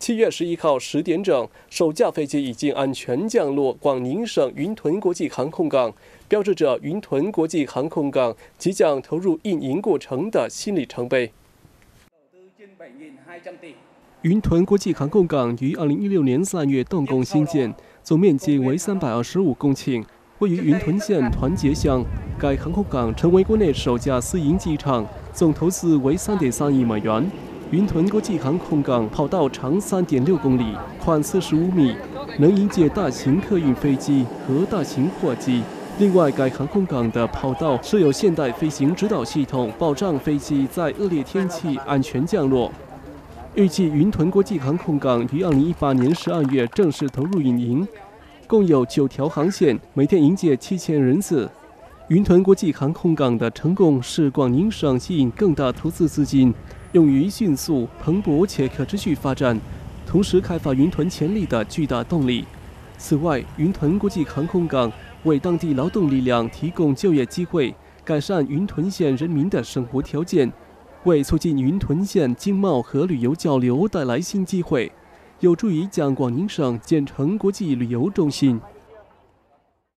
7月11号10点整，首架飞机已经安全降落广宁省云屯国际航空港，标志着云屯国际航空港即将投入运营过程的新里程碑。云屯国际航空港于2016年3月动工兴建，总面积为325公顷，位于云屯县团结乡。该航空港成为国内首家私营机场，总投资为3.3亿美元。云屯国际航空港跑道长3.6公里，宽45米，能迎接大型客运飞机和大型货机。另外，该航空港的跑道设有现代飞行指导系统，保障飞机在恶劣天气安全降落。预计云屯国际航空港于2018年12月正式投入运营，共有9条航线，每天迎接7000人次。云屯国际航空港的成功使广宁省吸引更大投资资金，用于迅速、蓬勃且可持续发展，同时开发云屯潜力的巨大动力。此外，云屯国际航空港为当地劳动力量提供就业机会，改善云屯县人民的生活条件，为促进云屯县经贸和旅游交流带来新机会，有助于将广宁省建成国际旅游中心。